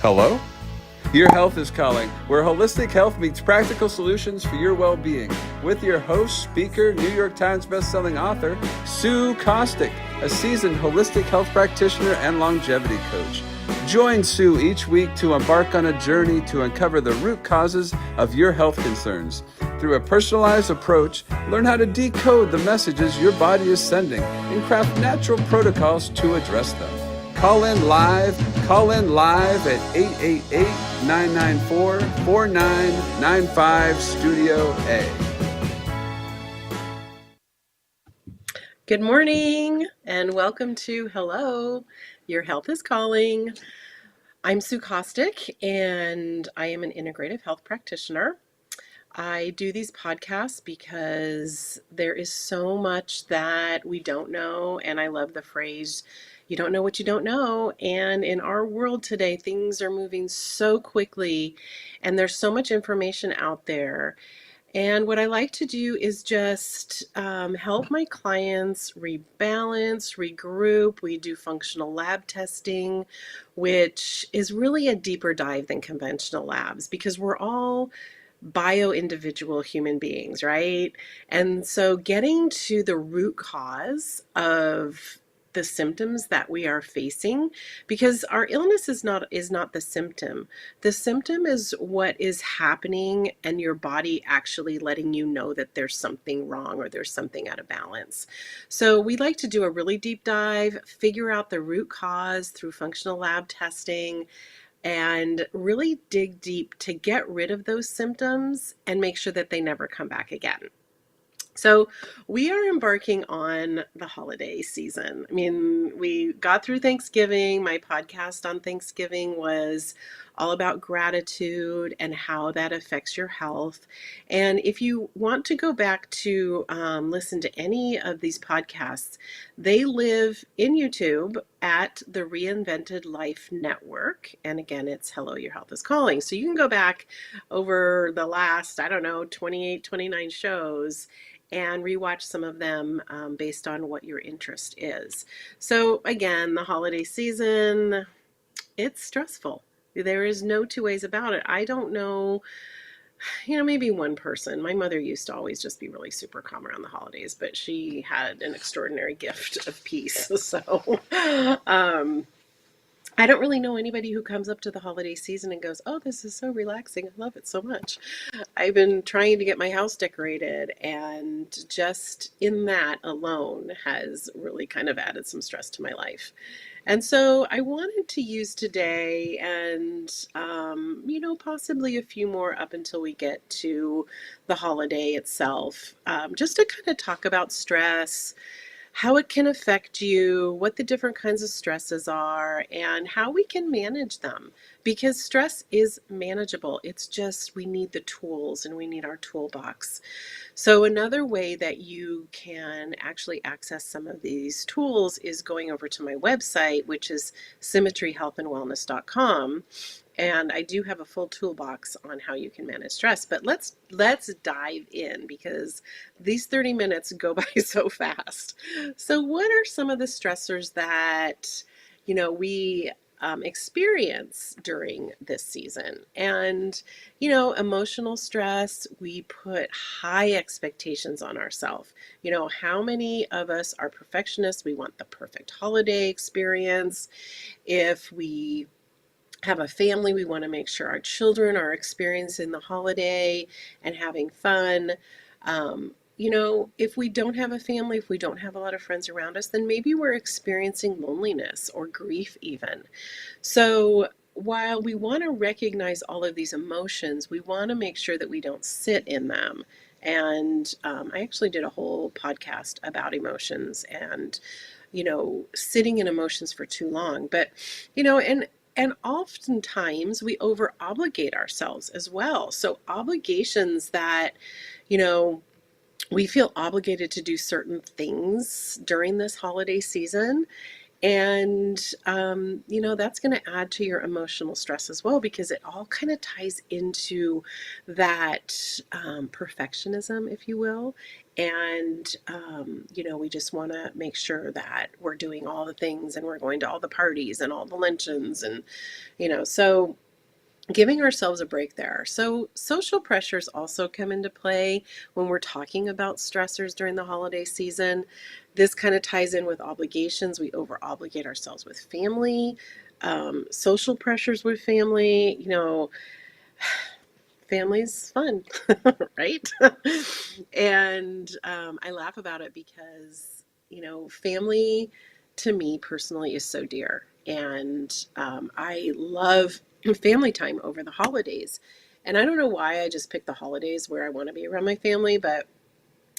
Hello? Your Health is Calling, where holistic health meets practical solutions for your well-being. With your host, speaker, New York Times bestselling author, Sue Kostyk, a seasoned holistic health practitioner and longevity coach. Join Sue each week to embark on a journey to uncover the root causes of your health concerns. Through a personalized approach, learn how to decode the messages your body is sending and craft natural protocols to address them. Call in live at 888-994-4995 Studio A. Good morning and welcome to Hello, Your Health is Calling. I'm Sue Kostyk and I am an integrative health practitioner. I do these podcasts because there is so much that we don't know, and I love the phrase, you don't know what you don't know. And in our world today, things are moving so quickly and there's so much information out there. And what I like to do is just help my clients rebalance, regroup. We do functional lab testing, which is really a deeper dive than conventional labs because we're all bio-individual human beings, right? And so getting to the root cause of the symptoms that we are facing, because our illness is not the symptom. The symptom is what is happening and your body actually letting you know that there's something wrong or there's something out of balance. So we like to do a really deep dive, figure out the root cause through functional lab testing, and really dig deep to get rid of those symptoms and make sure that they never come back again. So we are embarking on the holiday season. I mean, we got through Thanksgiving. My podcast on Thanksgiving was all about gratitude and how that affects your health. And if you want to go back to listen to any of these podcasts, they live in YouTube at the Reinvented Life Network. And again, it's Hello, Your Health is Calling. So you can go back over the last, 28, 29 shows and rewatch some of them based on what your interest is. So again, the holiday season, it's stressful. There is no two ways about it. I don't know, maybe one person. My mother used to always just be really super calm around the holidays, but she had an extraordinary gift of peace. So I don't really know anybody who comes up to the holiday season and goes, oh, this is so relaxing. I love it so much. I've been trying to get my house decorated, and just in that alone has really kind of added some stress to my life. And so I wanted to use today and, possibly a few more up until we get to the holiday itself, just to kind of talk about stress, how it can affect you, what the different kinds of stresses are, and how we can manage them. Because stress is manageable. It's just we need the tools and we need our toolbox. So another way that you can actually access some of these tools is going over to my website, which is symmetryhealthandwellness.com. And I do have a full toolbox on how you can manage stress. But let's dive in because these 30 minutes go by so fast. So what are some of the stressors that, we experience during this season? And, emotional stress, we put high expectations on ourselves. How many of us are perfectionists? We want the perfect holiday experience. If we have a family, we want to make sure our children are experiencing the holiday and having fun. If we don't have a family, if we don't have a lot of friends around us, then maybe we're experiencing loneliness or grief even. So while we want to recognize all of these emotions, we want to make sure that we don't sit in them. And I actually did a whole podcast about emotions and, sitting in emotions for too long. But, and oftentimes we over obligate ourselves as well. So obligations that, we feel obligated to do certain things during this holiday season. And, that's going to add to your emotional stress as well because it all kind of ties into that perfectionism, if you will. And, we just want to make sure that we're doing all the things and we're going to all the parties and all the luncheons. And, so giving ourselves a break there. So, social pressures also come into play when we're talking about stressors during the holiday season. This kind of ties in with obligations. We over obligate ourselves with family, social pressures with family. Family's fun, right? And I laugh about it because, family to me personally is so dear. And I love family time over the holidays. And I don't know why I just pick the holidays where I want to be around my family, but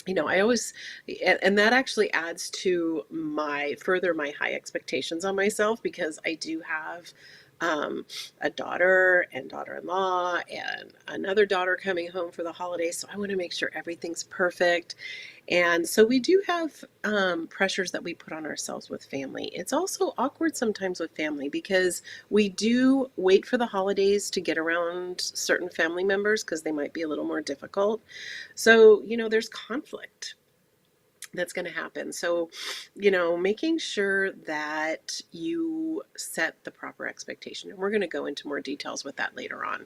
I always, and that actually adds to my high expectations on myself because I do have a daughter and daughter-in-law and another daughter coming home for the holidays. So I want to make sure everything's perfect. And so we do have pressures that we put on ourselves with family. It's also awkward sometimes with family because we do wait for the holidays to get around certain family members because they might be a little more difficult. So, there's conflict that's going to happen. So, making sure that you set the proper expectation. And we're going to go into more details with that later on.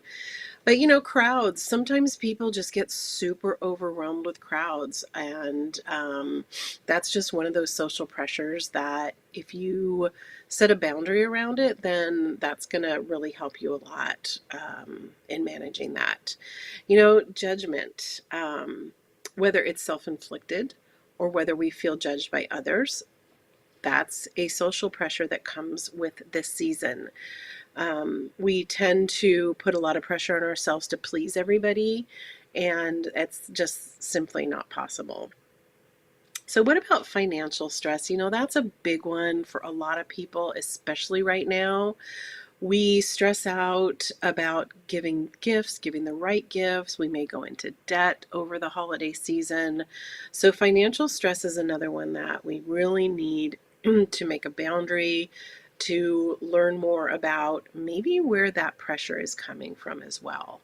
But, crowds, sometimes people just get super overwhelmed with crowds. And that's just one of those social pressures that if you set a boundary around it, then that's going to really help you a lot in managing that. Judgment, whether it's self-inflicted or whether we feel judged by others, that's a social pressure that comes with this season. We tend to put a lot of pressure on ourselves to please everybody, and it's just simply not possible. So, what about financial stress? That's a big one for a lot of people, especially right now. We stress out about giving gifts, giving the right gifts. We may go into debt over the holiday season. So, financial stress is another one that we really need to make a boundary, to learn more about maybe where that pressure is coming from as well.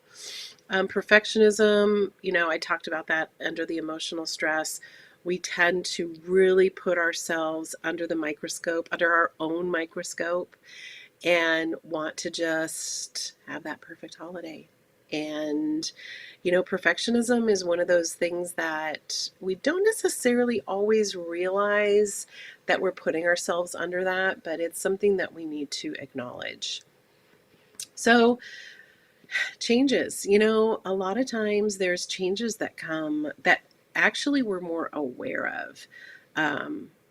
Perfectionism, I talked about that under the emotional stress. We tend to really put ourselves under the microscope, under our own microscope, and want to just have that perfect holiday. And, perfectionism is one of those things that we don't necessarily always realize that we're putting ourselves under that, but it's something that we need to acknowledge. So, changes, a lot of times there's changes that come that actually we're more aware of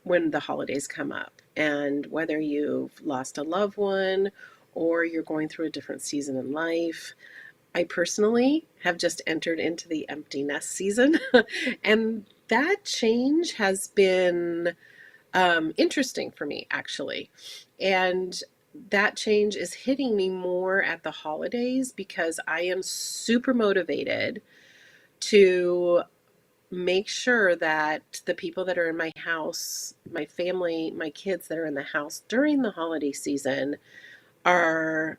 when the holidays come up. And whether you've lost a loved one or you're going through a different season in life, I personally have just entered into the empty nest season. And that change has been interesting for me, actually. And that change is hitting me more at the holidays because I am super motivated to make sure that the people that are in my house, my family, my kids that are in the house during the holiday season are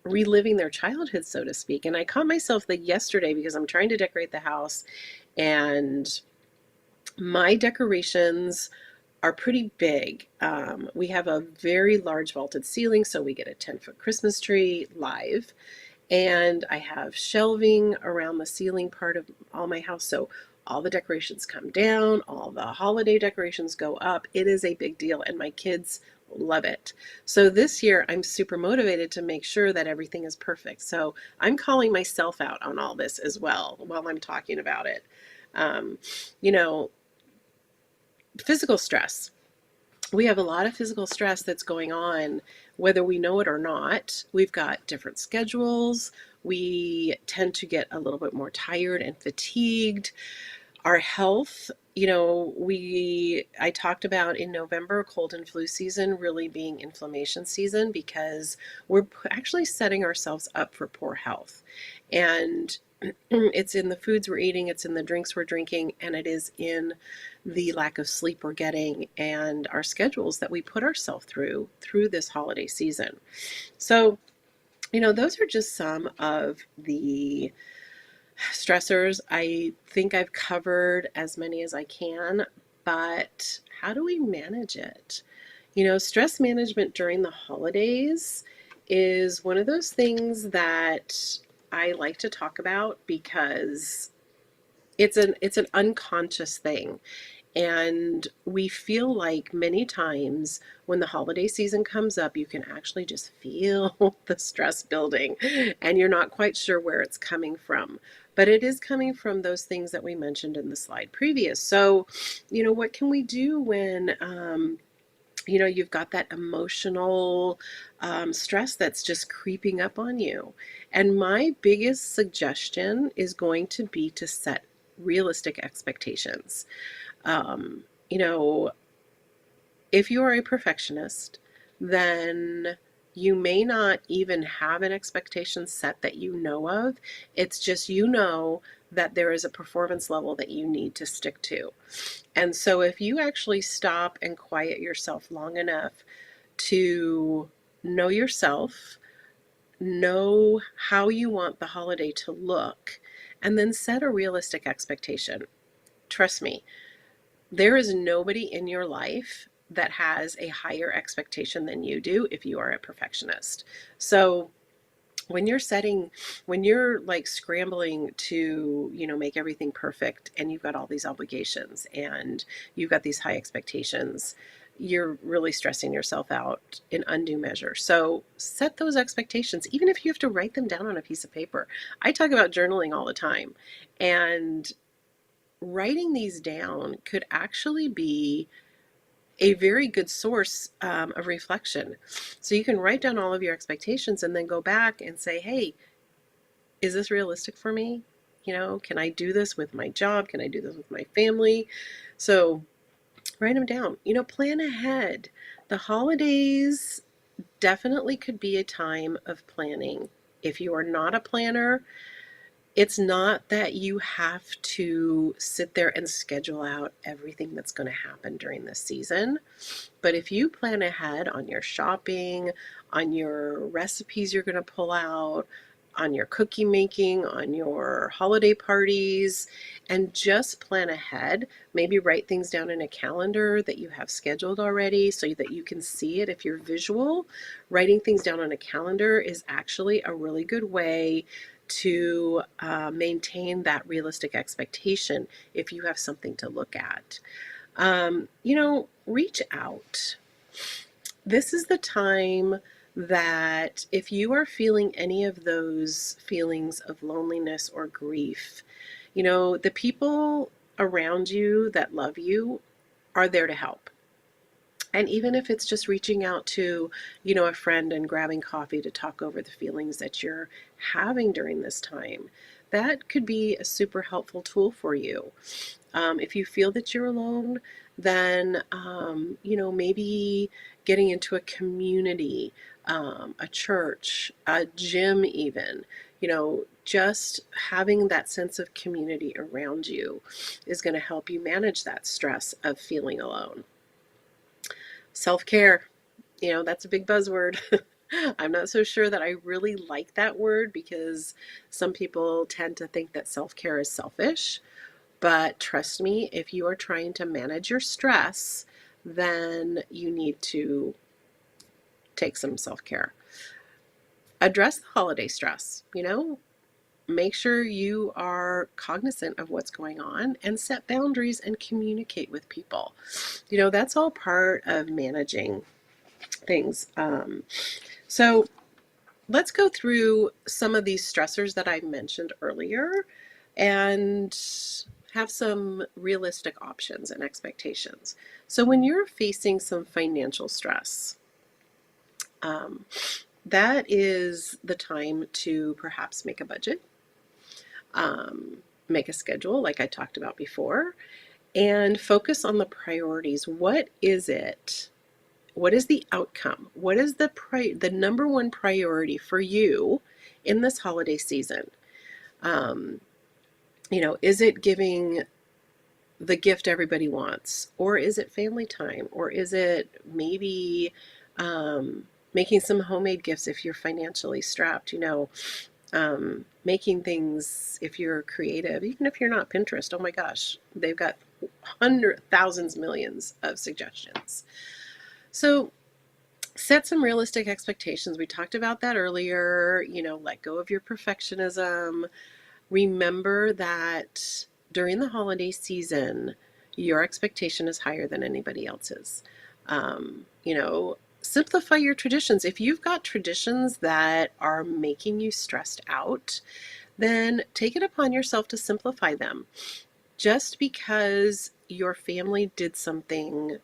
reliving their childhood, so to speak. And I caught myself that yesterday because I'm trying to decorate the house and my decorations are pretty big. We have a very large vaulted ceiling, so we get a 10-foot Christmas tree live. And I have shelving around the ceiling part of all my house. So all the decorations come down, all the holiday decorations go up. It is a big deal, and my kids love it. So this year, I'm super motivated to make sure that everything is perfect. So I'm calling myself out on all this as well while I'm talking about it. Um, you know, Physical stress. We have a lot of physical stress that's going on, whether we know it or not. We've got different schedules. We tend to get a little bit more tired and fatigued. Our health, I talked about in November, cold and flu season really being inflammation season because we're actually setting ourselves up for poor health. And It's in the foods we're eating, it's in the drinks we're drinking, and it is in the lack of sleep we're getting and our schedules that we put ourselves through this holiday season. So, those are just some of the stressors. I think I've covered as many as I can, but how do we manage it? Stress management during the holidays is one of those things that I like to talk about because it's an unconscious thing. And we feel like many times when the holiday season comes up, you can actually just feel the stress building and you're not quite sure where it's coming from. But it is coming from those things that we mentioned in the slide previous. So, what can we do when, you've got that emotional stress that's just creeping up on you? And my biggest suggestion is going to be to set realistic expectations. Um, you know, if you are a perfectionist, then you may not even have an expectation set that you know of. It's just that there is a performance level that you need to stick to. And so if you actually stop and quiet yourself long enough to know yourself, know how you want the holiday to look, and then set a realistic expectation. Trust me, there is nobody in your life that has a higher expectation than you do if you are a perfectionist. So when you're like scrambling to, make everything perfect and you've got all these obligations and you've got these high expectations, you're really stressing yourself out in undue measure. So set those expectations, even if you have to write them down on a piece of paper. I talk about journaling all the time, and writing these down could actually be a very good source of reflection. So you can write down all of your expectations and then go back and say, hey, is this realistic for me? Can I do this with my job? Can I do this with my family? So write them down. Plan ahead. The holidays definitely could be a time of planning. If you are not a planner, it's not that you have to sit there and schedule out everything that's going to happen during this season. But if you plan ahead on your shopping, on your recipes you're going to pull out, on your cookie making, on your holiday parties, and just plan ahead, maybe write things down in a calendar that you have scheduled already so that you can see it. If you're visual, writing things down on a calendar is actually a really good way to maintain that realistic expectation if you have something to look at. Reach out. This is the time that if you are feeling any of those feelings of loneliness or grief, the people around you that love you are there to help. And even if it's just reaching out to, a friend and grabbing coffee to talk over the feelings that you're having during this time, that could be a super helpful tool for you. If you feel that you're alone, then, maybe getting into a community, a church, a gym even, just having that sense of community around you is going to help you manage that stress of feeling alone. Self-care, that's a big buzzword. I'm not so sure that I really like that word because some people tend to think that self-care is selfish. But trust me, if you are trying to manage your stress, then you need to take some self-care. Address the holiday stress, make sure you are cognizant of what's going on and set boundaries and communicate with people. That's all part of managing things. So let's go through some of these stressors that I mentioned earlier and have some realistic options and expectations. So when you're facing some financial stress, that is the time to perhaps make a budget, make a schedule like I talked about before, and focus on the priorities. What is it? What is the outcome? What is the number one priority for you in this holiday season? Um, is it giving the gift everybody wants? Or is it family time? Or is it maybe making some homemade gifts if you're financially strapped? Making things if you're creative, even if you're not Pinterest. Oh my gosh, they've got hundreds, thousands, millions of suggestions. So set some realistic expectations. We talked about that earlier. Let go of your perfectionism. Remember that during the holiday season, your expectation is higher than anybody else's. Simplify your traditions. If you've got traditions that are making you stressed out, then take it upon yourself to simplify them. Just because your family did something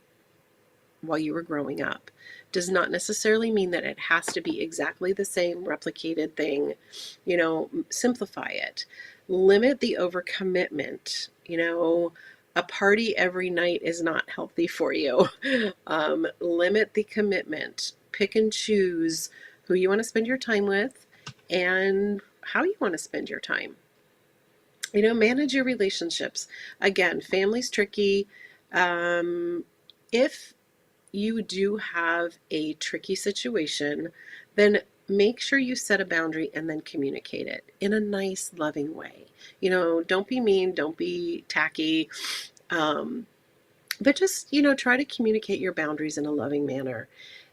while you were growing up does not necessarily mean that it has to be exactly the same replicated thing. Simplify it. Limit the overcommitment. A party every night is not healthy for you. Limit the commitment. Pick and choose who you want to spend your time with and how you want to spend your time. Manage your relationships. Again, family's tricky. If you do have a tricky situation, then make sure you set a boundary and then communicate it in a nice, loving way. Don't be mean, don't be tacky, but just, try to communicate your boundaries in a loving manner.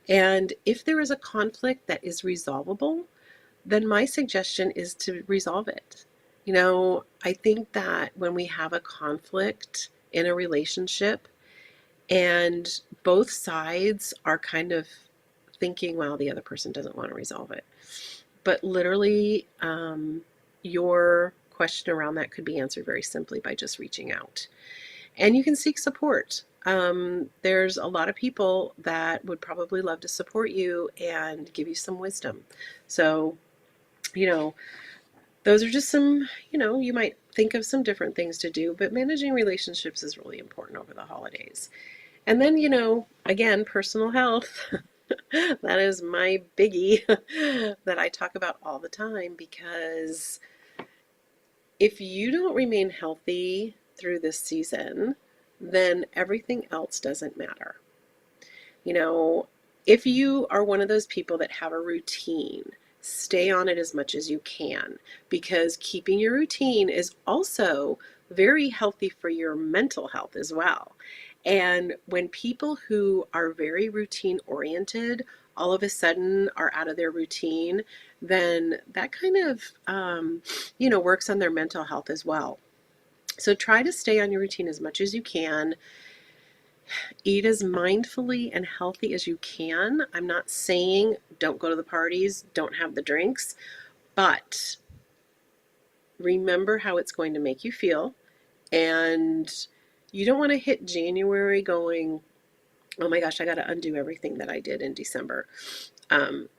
And if there is a conflict that is resolvable, then my suggestion is to resolve it. I think that when we have a conflict in a relationship, and both sides are kind of thinking, well, the other person doesn't want to resolve it. But literally, your question around that could be answered very simply by just reaching out. And you can seek support. There's a lot of people that would probably love to support you and give you some wisdom. So, those are just some, you might think of some different things to do, but managing relationships is really important over the holidays. And then, again, personal health. That is my biggie that I talk about all the time, because if you don't remain healthy through this season, then everything else doesn't matter. If you are one of those people that have a routine, stay on it as much as you can, because keeping your routine is also very healthy for your mental health as well. And when people who are very routine oriented all of a sudden are out of their routine, then that kind of, works on their mental health as well. So try to stay on your routine as much as you can. Eat as mindfully and healthy as you can. I'm not saying don't go to the parties, don't have the drinks, but remember how it's going to make you feel. And you don't want to hit January going, oh my gosh, I got to undo everything that I did in December.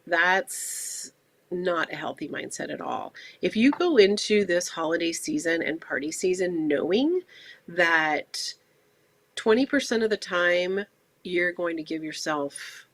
That's not a healthy mindset at all. If you go into this holiday season and party season knowing that 20% of the time you're going to give yourself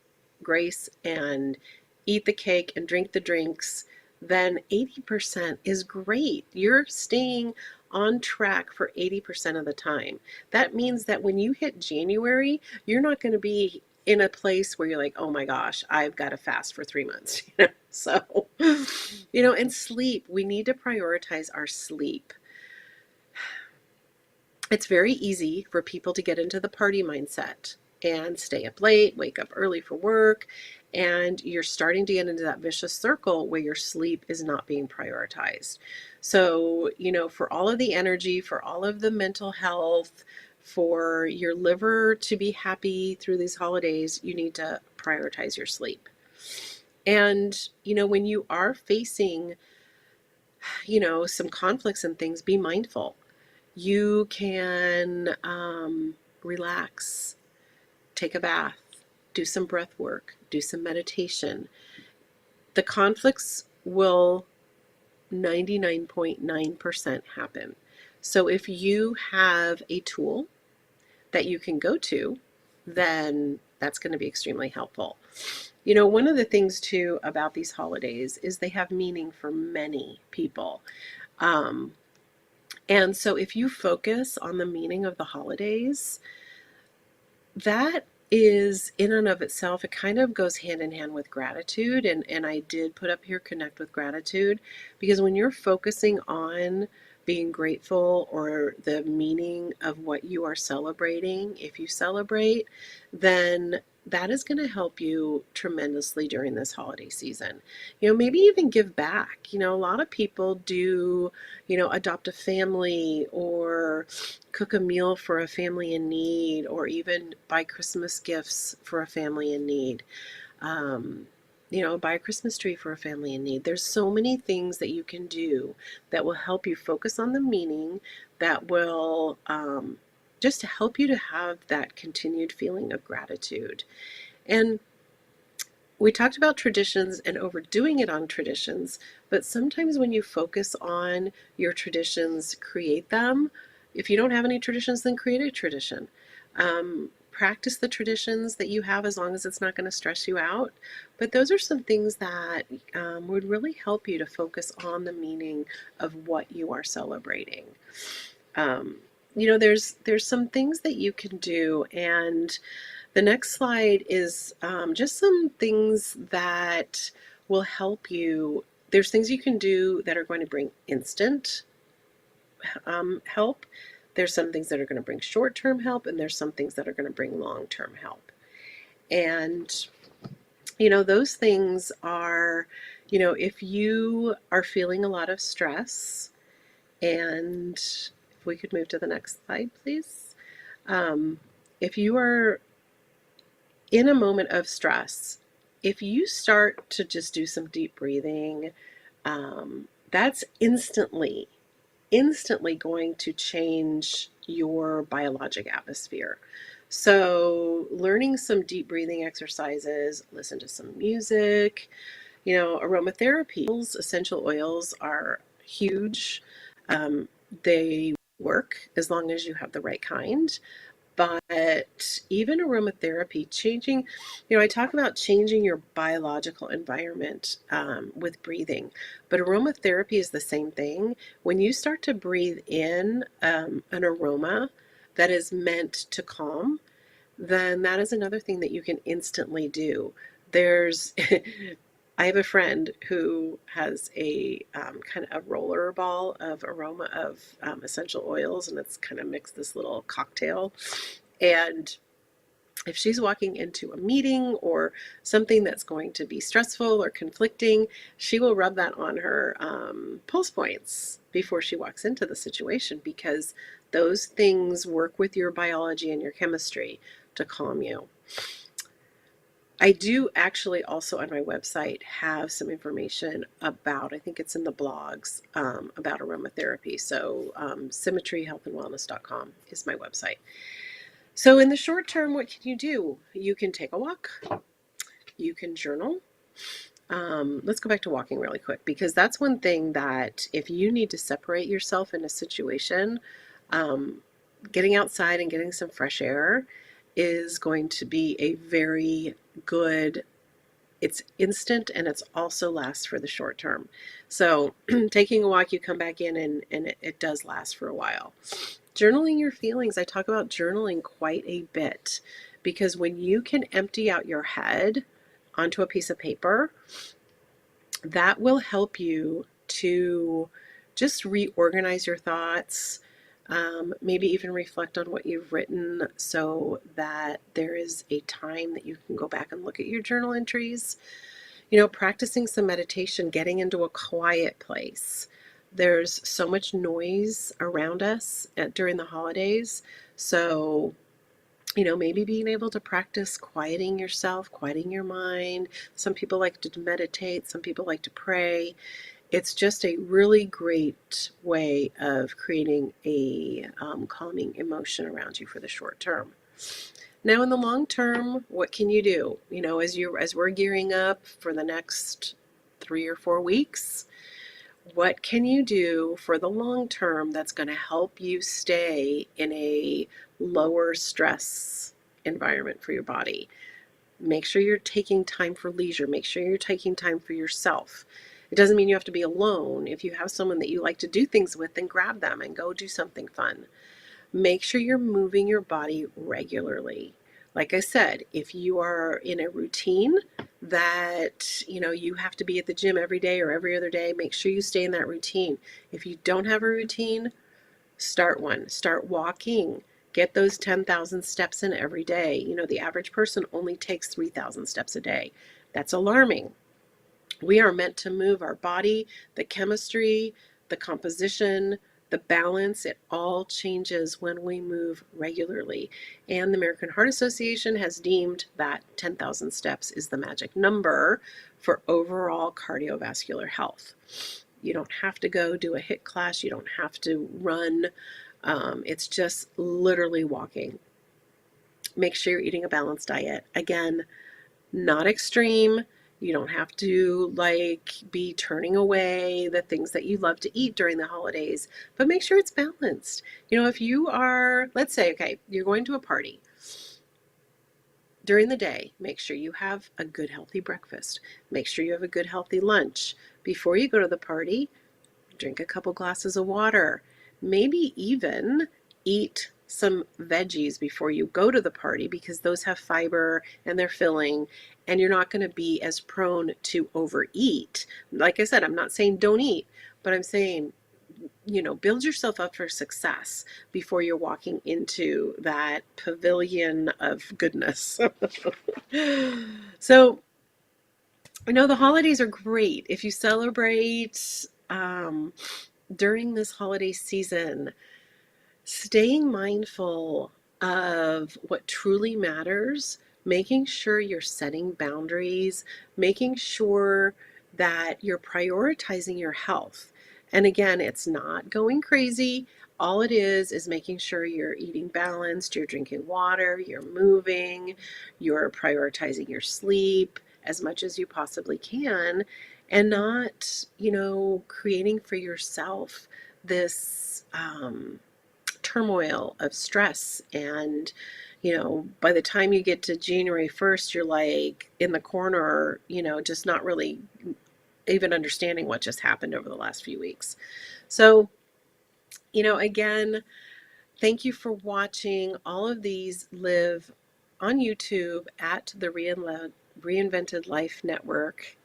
grace and eat the cake and drink the drinks, then 80% is great. You're staying on track for 80% of the time. That means that when you hit January, you're not going to be in a place where you're like, oh my gosh, I've got to fast for 3 months. So, and sleep, we need to prioritize our sleep. It's very easy for people to get into the party mindset and stay up late, wake up early for work, and you're starting to get into that vicious circle where your sleep is not being prioritized. So, for all of the energy, for all of the mental health, for your liver to be happy through these holidays, you need to prioritize your sleep. And, when you are facing, some conflicts and things, be mindful. You can relax, take a bath, do some breath work, do some meditation. The conflicts will 99.9% happen. So if you have a tool that you can go to, then that's going to be extremely helpful. One of the things too about these holidays is they have meaning for many people. Um, and so if you focus on the meaning of the holidays, that is in and of itself, it kind of goes hand in hand with gratitude. And I did put up here connect with gratitude, because when you're focusing on being grateful or the meaning of what you are celebrating, if you celebrate, then that is going to help you tremendously during this holiday season. Maybe even give back. A lot of people do, adopt a family or cook a meal for a family in need, or even buy Christmas gifts for a family in need. Um, buy a Christmas tree for a family in need. There's so many things that you can do that will help you focus on the meaning, that will just help you to have that continued feeling of gratitude. And we talked about traditions and overdoing it on traditions, but sometimes when you focus on your traditions, create them. If you don't have any traditions, then create a tradition. Practice the traditions that you have, as long as it's not going to stress you out. But those are some things that would really help you to focus on the meaning of what you are celebrating. Um, there's some things that you can do, and the next slide is just some things that will help you. There's things you can do that are going to bring instant help. There's some things that are going to bring short-term help, and there's some things that are going to bring long-term help. And, those things are, if you are feeling a lot of stress, and if we could move to the next slide, please. If you are in a moment of stress, if you start to just do some deep breathing, that's instantly going to change your biologic atmosphere. So, learning some deep breathing exercises, listen to some music, aromatherapy, essential oils are huge. They work as long as you have the right kind. But even aromatherapy, changing, I talk about changing your biological environment with breathing, but aromatherapy is the same thing. When you start to breathe in an aroma that is meant to calm, then that is another thing that you can instantly do. There's, I have a friend who has a kind of a roller ball of aroma of essential oils, and it's kind of mixed this little cocktail. And if she's walking into a meeting or something that's going to be stressful or conflicting, she will rub that on her pulse points before she walks into the situation, because those things work with your biology and your chemistry to calm you. I do actually also on my website have some information about, I think it's in the blogs, about aromatherapy. So symmetryhealthandwellness.com is my website. So in the short term, what can you do? You can take a walk. You can journal. Let's go back to walking really quick, because that's one thing that if you need to separate yourself in a situation, getting outside and getting some fresh air is going to be a very good, it's instant, and it's also lasts for the short term. So taking a walk, you come back in, and it does last for a while. Journaling your feelings. I talk about journaling quite a bit, because when you can empty out your head onto a piece of paper, that will help you to just reorganize your thoughts, maybe even reflect on what you've written, so that there is a time that you can go back and look at your journal entries. Practicing some meditation, getting into a quiet place. There's so much noise around us during the holidays. So, maybe being able to practice quieting yourself, quieting your mind. Some people like to meditate, some people like to pray. It's just a really great way of creating a calming emotion around you for the short term. Now, in the long term, what can you do? As we're gearing up for the next 3 or 4 weeks, what can you do for the long term that's going to help you stay in a lower stress environment for your body? Make sure you're taking time for leisure. Make sure you're taking time for yourself. It doesn't mean you have to be alone. If you have someone that you like to do things with, then grab them and go do something fun. Make sure you're moving your body regularly. Like I said, if you are in a routine that, you have to be at the gym every day or every other day, make sure you stay in that routine. If you don't have a routine, start one. Start walking. Get those 10,000 steps in every day. The average person only takes 3,000 steps a day. That's alarming. We are meant to move our body, the chemistry, the composition, the balance. It all changes when we move regularly. And the American Heart Association has deemed that 10,000 steps is the magic number for overall cardiovascular health. You don't have to go do a HIIT class. You don't have to run. It's just literally walking. Make sure you're eating a balanced diet. Again, not extreme. You don't have to be turning away the things that you love to eat during the holidays, but make sure it's balanced. If you are, let's say, okay, you're going to a party. During the day, make sure you have a good healthy breakfast. Make sure you have a good healthy lunch. Before you go to the party, drink a couple glasses of water. Maybe even eat some veggies before you go to the party, because those have fiber and they're filling, and you're not going to be as prone to overeat. Like I said, I'm not saying don't eat, but I'm saying, build yourself up for success before you're walking into that pavilion of goodness. So, the holidays are great. If you celebrate during this holiday season, staying mindful of what truly matters, making sure you're setting boundaries, making sure that you're prioritizing your health. And again, it's not going crazy. All it is making sure you're eating balanced, you're drinking water, you're moving, you're prioritizing your sleep as much as you possibly can, and not, creating for yourself this turmoil of stress. And by the time you get to January 1st, you're in the corner, just not really even understanding what just happened over the last few weeks. So again, thank you for watching. All of these live on YouTube at the Reinvented Life Network,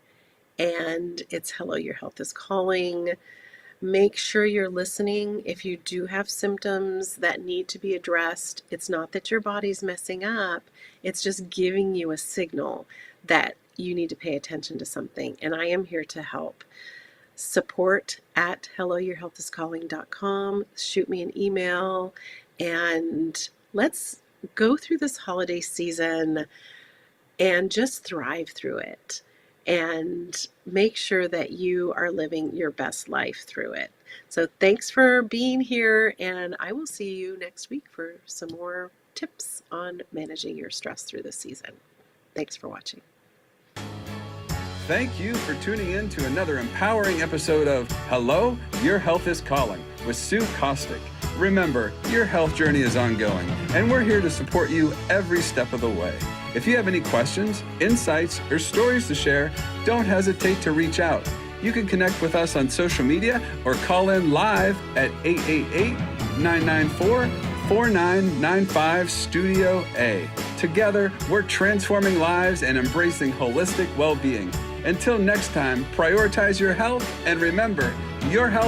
and it's Hello, Your Health is Calling. Make sure you're listening. If you do have symptoms that need to be addressed, it's not that your body's messing up. It's just giving you a signal that you need to pay attention to something. And I am here to help. Support at helloyourhealthiscalling.com. Shoot me an email, and let's go through this holiday season and just thrive through it, and make sure that you are living your best life through it. So thanks for being here, and I will see you next week for some more tips on managing your stress through this season. Thanks for watching. Thank you for tuning in to another empowering episode of Hello, Your Health is Calling with Sue Kostyk. Remember, your health journey is ongoing, and we're here to support you every step of the way. If you have any questions, insights, or stories to share, don't hesitate to reach out. You can connect with us on social media or call in live at 888-994-4995 Studio A. Together, we're transforming lives and embracing holistic well-being. Until next time, prioritize your health, and remember, your health